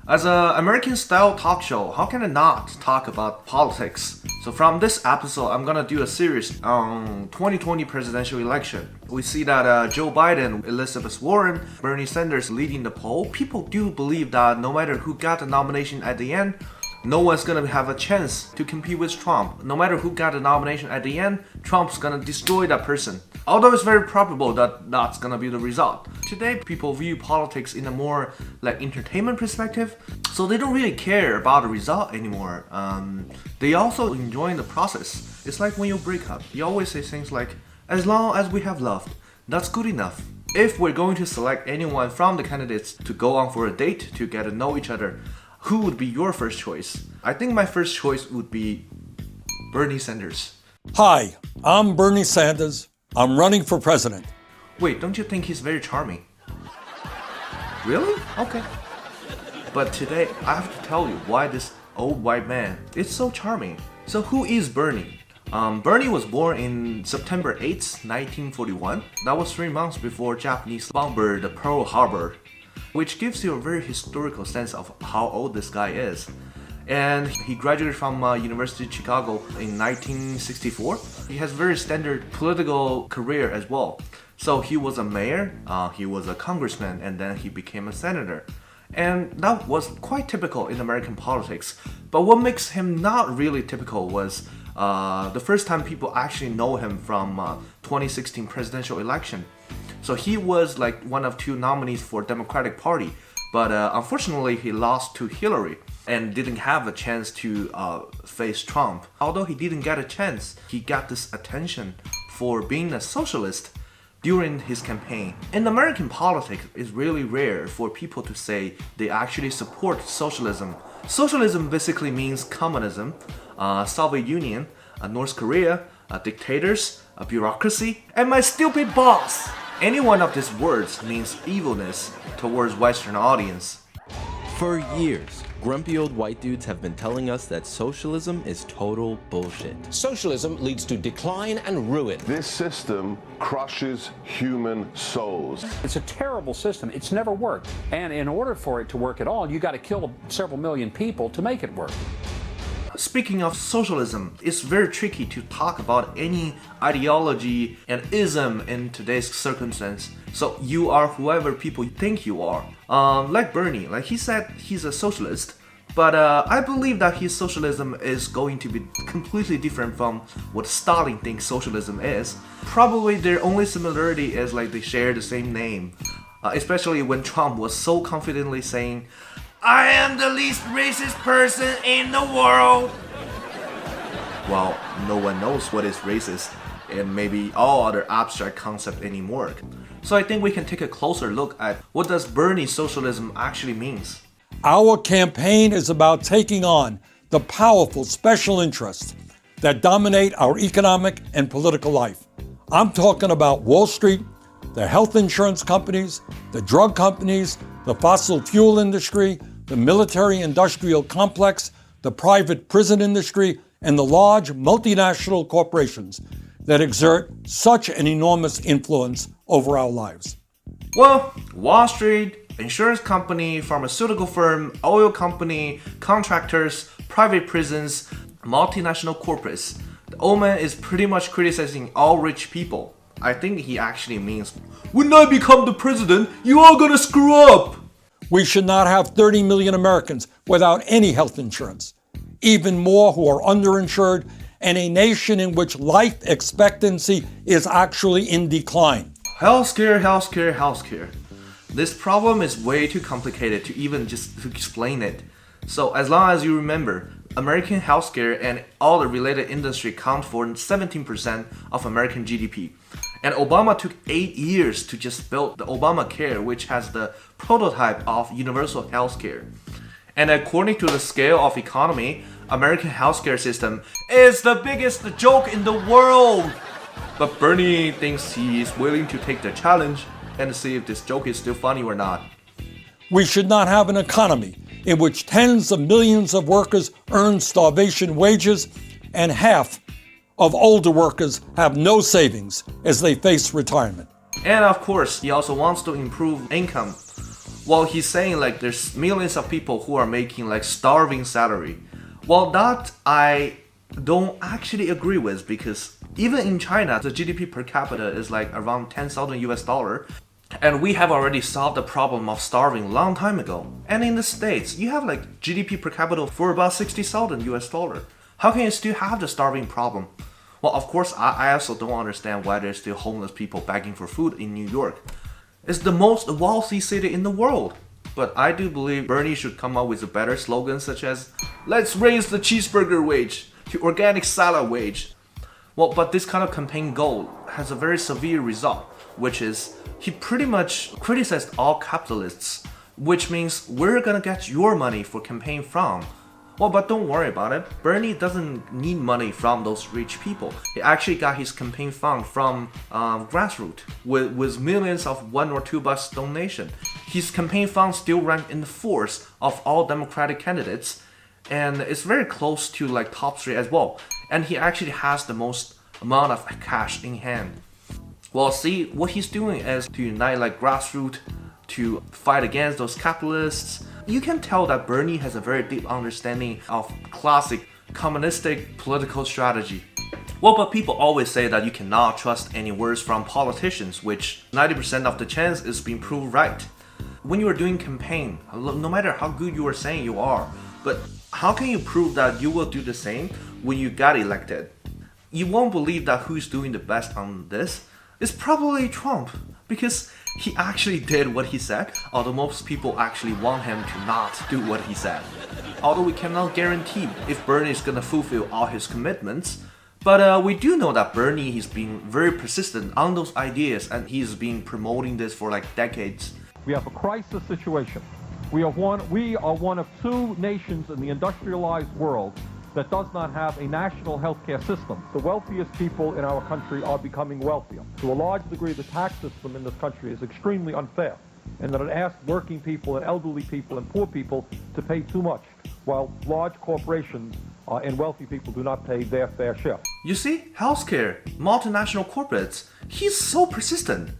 As an American-style talk show, how can I not talk about politics? So from this episode, I'm gonna do a series on 2020 presidential election. We see that Joe Biden, Elizabeth Warren, Bernie Sanders leading the poll. People do believe that no matter who got the nomination at the end, no one's gonna have a chance to compete with Trump. No matter who got the nomination at the end, Trump's gonna destroy that person. Although it's very probable that that's gonna be the result. Today, people view politics in a more like entertainment perspective, so they don't really care about the result anymore. They also enjoy the process. It's like when you break up, you always say things like, as long as we have loved, that's good enough. If we're going to select anyone from the candidates to go on for a date to get to know each other, who would be your first choice? I think my first choice would be Bernie Sanders. Hi, I'm Bernie Sanders. I'm running for president. Wait, don't you think he's very charming? Really? Okay. But today, I have to tell you why this old white man is so charming. So who is Bernie? Bernie was born in September 8th, 1941. That was 3 months before Japanese bombed the Pearl Harbor, which gives you a very historical sense of how old this guy is. And he graduated from University of Chicago in 1964. He has a very standard political career as well. So he was a mayor, he was a congressman, and then he became a senator. And that was quite typical in American politics. But what makes him not really typical was the first time people actually know him from 2016 presidential election. So he was like one of 2 nominees for Democratic Party, but unfortunately he lost to Hillary and didn't have a chance to face Trump. Although he didn't get a chance, he got this attention for being a socialist during his campaign. In American politics, it's really rare for people to say they actually support socialism. Socialism basically means communism, Soviet Union, North Korea, dictators, bureaucracy, and my stupid boss. Any one of these words means evilness towards Western audience. For years, grumpy old white dudes have been telling us that socialism is total bullshit. Socialism leads to decline and ruin. This system crushes human souls. It's a terrible system. It's never worked. And in order for it to work at all, you got to kill several million people to make it work. Speaking of socialism, it's very tricky to talk about any ideology and ism in today's circumstance. So you are whoever people think you are. Like Bernie, like he said he's a socialist, but I believe that his socialism is going to be completely different from what Stalin thinks socialism is. Probably their only similarity is like they share the same name, especially when Trump was so confidently saying, I am the least racist person in the world. Well, no one knows what is racist and maybe all other abstract concept anymore. So I think we can take a closer look at what does Bernie socialism actually means. Our campaign is about taking on the powerful special interests that dominate our economic and political life. I'm talking about Wall Street, the health insurance companies, the drug companies, the fossil fuel industry, the military-industrial complex, the private prison industry, and the large multinational corporations that exert such an enormous influence over our lives. Well, Wall Street, insurance company, pharmaceutical firm, oil company, contractors, private prisons, multinational corporates. The old man is pretty much criticizing all rich people. I think he actually means, when I become the president, you are gonna screw up. We should not have 30 million Americans without any health insurance, even more who are underinsured, and a nation in which life expectancy is actually in decline. Healthcare, healthcare, healthcare. This problem is way too complicated to even just to explain it. So as long as you remember, American healthcare and all the related industry count for 17% of American GDP. And Obama took 8 years to just build the Obamacare, which has the prototype of universal healthcare. And according to the scale of economy, American healthcare system is the biggest joke in the world. But Bernie thinks he is willing to take the challenge and see if this joke is still funny or not. We should not have an economy in which tens of millions of workers earn starvation wages and half of older workers have no savings as they face retirement. And of course, he also wants to improve income. Well, he's saying like there's millions of people who are making like starving salary. Well, that I don't actually agree with, because even in China, the GDP per capita is like around 10,000 US dollar. And we have already solved the problem of starving a long time ago. And in the States, you have like GDP per capita for about 60,000 US dollar. How can you still have the starving problem? Well, of course, I also don't understand why there's still homeless people begging for food in New York. It's the most wealthy city in the world. But I do believe Bernie should come up with a better slogan, such as, let's raise the cheeseburger wage to organic salad wage. Well, but this kind of campaign goal has a very severe result, which is he pretty much criticized all capitalists, which means we're gonna get your money for campaign from. Well, but don't worry about it. Bernie doesn't need money from those rich people. He actually got his campaign fund from grassroots with millions of $1 or $2 donation. His campaign fund still ranked in the fourth of all Democratic candidates, and it's very close to like top 3 as well. And he actually has the most amount of cash in hand. Well, see, what he's doing is to unite like grassroots to fight against those capitalists. You can tell that Bernie has a very deep understanding of classic communistic political strategy. Well, but people always say that you cannot trust any words from politicians, which 90% of the chance is being proved right. When you are doing campaign, no matter how good you are saying you are, but how can you prove that you will do the same when you got elected? You won't believe that who's doing the best on this. It's probably Trump, because he actually did what he said, although most people actually want him to not do what he said. Although we cannot guarantee if Bernie is gonna fulfill all his commitments, but we do know that Bernie has been very persistent on those ideas, and he's been promoting this for like decades. We have a crisis situation. We are one of 2 nations in the industrialized world that does not have a national healthcare system. The wealthiest people in our country are becoming wealthier. To a large degree, the tax system in this country is extremely unfair, and that it asks working people and elderly people and poor people to pay too much, while large corporations and wealthy people do not pay their fair share. You see, healthcare, multinational corporates, he's so persistent.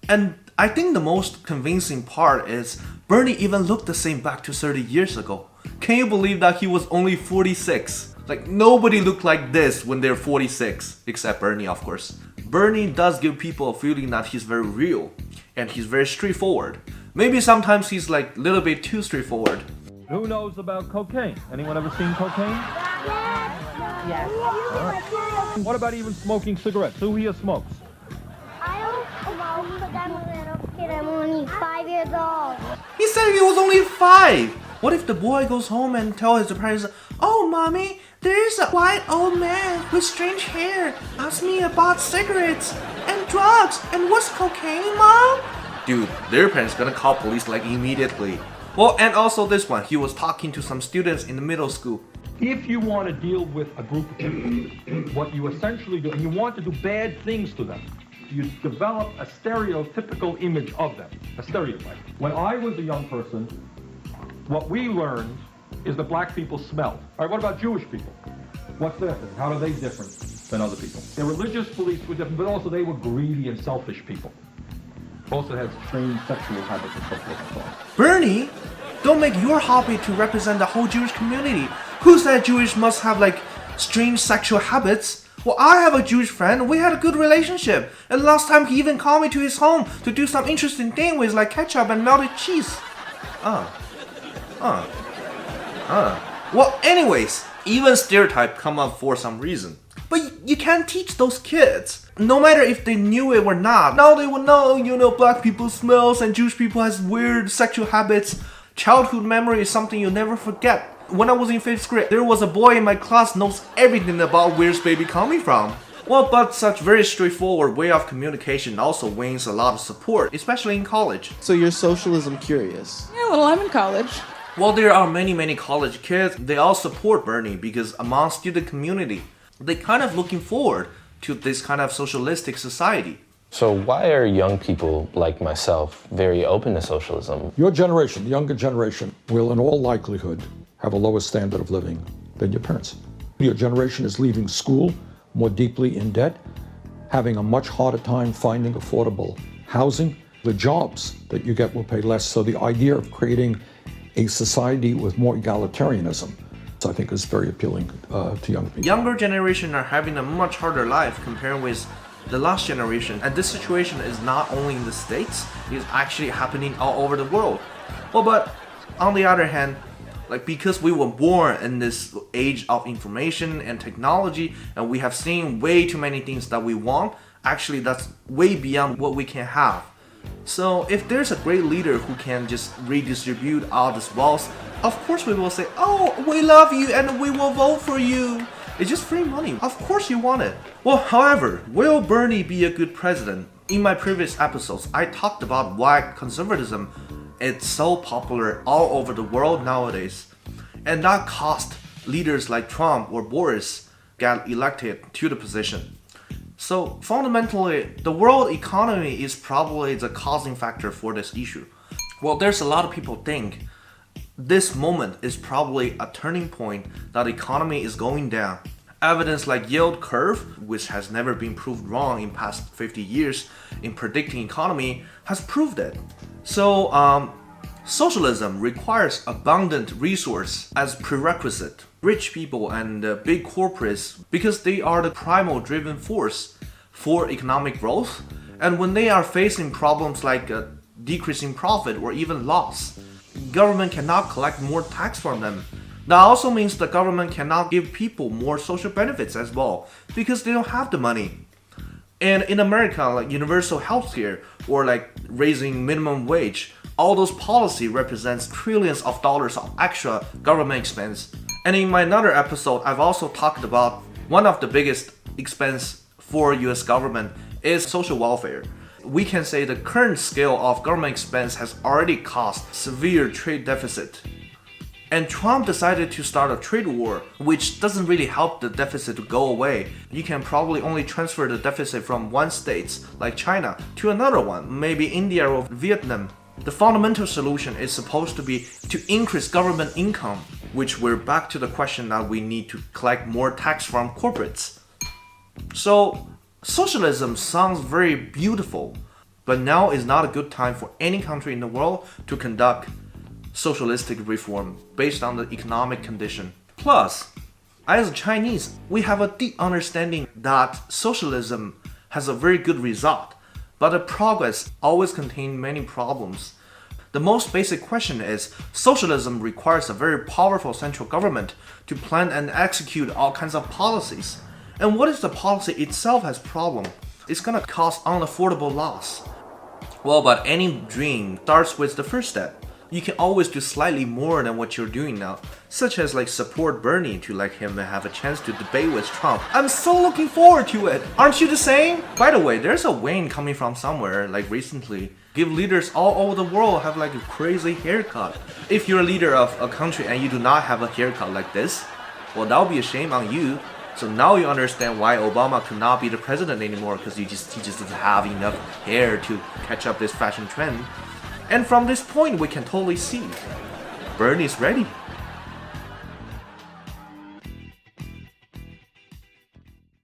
And I think the most convincing part is Bernie even looked the same back to 30 years ago. Can you believe that he was only 46? Like, nobody looked like this when they're 46, except Bernie, of course. Bernie does give people a feeling that he's very real, and he's very straightforward. Maybe sometimes he's like a little bit too straightforward. Who knows about cocaine? Anyone ever seen cocaine? Yes. Right. What about even smoking cigarettes? Who here smokes? I don't smoke, but I'm a little kid. I'm only 5 years old. He said he was only 5. What if the boy goes home and tells his parents, "Oh, mommy, there's a white old man with strange hair. Ask me about cigarettes and drugs and what's cocaine, mom?" Dude, their parents gonna call police like immediately. Well, and also this one, he was talking to some students in the middle school. If you want to deal with a group of people, what you essentially do, and you want to do bad things to them, you develop a stereotypical image of them, a stereotype. When I was a young person, what we learned is that black people smelled. All right, what about Jewish people? What's their thing? How are they different than other people? Their religious beliefs were different, but also they were greedy and selfish people. Also had strange sexual habits and so forth and so on. Bernie, don't make your hobby to represent the whole Jewish community. Who said Jewish must have like strange sexual habits? Well, I have a Jewish friend. We had a good relationship. And last time he even called me to his home to do some interesting thing with like ketchup and melted cheese. Well, anyways, even stereotype come up for some reason. But you can't teach those kids. No matter if they knew it or not. Now they will know, black people smells and Jewish people has weird sexual habits. Childhood memory is something you'll never forget. When I was in 5th grade, there was a boy in my class knows everything about where's baby coming from. Well, but such very straightforward way of communication also wins a lot of support, especially in college. So you're socialism curious? Yeah, well, I'm in college. Well, there are many college kids. They all support Bernie because among student community, they kind of looking forward to this kind of socialistic society. So why are young people like myself very open to socialism? Your generation, the younger generation, will in all likelihood have a lower standard of living than your parents. Your generation is leaving school more deeply in debt, having a much harder time finding affordable housing, The jobs that you get will pay less. So the idea of creating a society with more egalitarianism, I think, is very appealing to young people. Younger generation are having a much harder life compared with the last generation, and this situation is not only in the States, it's actually happening all over the world. Well, but on the other hand, like, because we were born in this age of information and technology, and we have seen way too many things that we want, actually that's way beyond what we can have. So if there's a great leader who can just redistribute all this wealth, of course we will say, oh, we love you and we will vote for you. It's just free money. Of course you want it. Well, however, will Bernie be a good president? In my previous episodes, I talked about why conservatism is so popular all over the world nowadays. And that caused leaders like Trump or Boris get elected to the position. So fundamentally, the world economy is probably the causing factor for this issue. Well, there's a lot of people think this moment is probably a turning point that the economy is going down. Evidence like yield curve, which has never been proved wrong in past 50 years in predicting economy, has proved it. So socialism requires abundant resource as prerequisite. Rich people and big corporates, because they are the primal driven force for economic growth, and when they are facing problems like decreasing profit or even loss, government cannot collect more tax from them. That also means the government cannot give people more social benefits as well, because they don't have the money. And in America, like universal healthcare or like raising minimum wage, all those policy represents trillions of dollars of extra government expense. And in my another episode, I've also talked about one of the biggest expense for US government is social welfare. We can say the current scale of government expense has already caused severe trade deficit. And Trump decided to start a trade war, which doesn't really help the deficit to go away. You can probably only transfer the deficit from one state, like China, to another one, maybe India or Vietnam. The fundamental solution is supposed to be to increase government income, which we're back to the question that we need to collect more tax from corporates. So socialism sounds very beautiful, but now is not a good time for any country in the world to conduct socialistic reform based on the economic condition. Plus, as Chinese, we have a deep understanding that socialism has a very good result, but the progress always contains many problems. The most basic question is, socialism requires a very powerful central government to plan and execute all kinds of policies. And what if the policy itself has problem? It's gonna cause unaffordable loss. Well, but any dream starts with the first step. You can always do slightly more than what you're doing now, such as like support Bernie to let him have a chance to debate with Trump. I'm so looking forward to it. Aren't you the same? By the way, there's a wind coming from somewhere, like recently. Give leaders all over the world have like a crazy haircut. If you're a leader of a country and you do not have a haircut like this, well, that would be a shame on you. So now you understand why Obama could not be the president anymore, because he just doesn't have enough hair to catch up this fashion trend. And from this point, we can totally see Bernie's ready.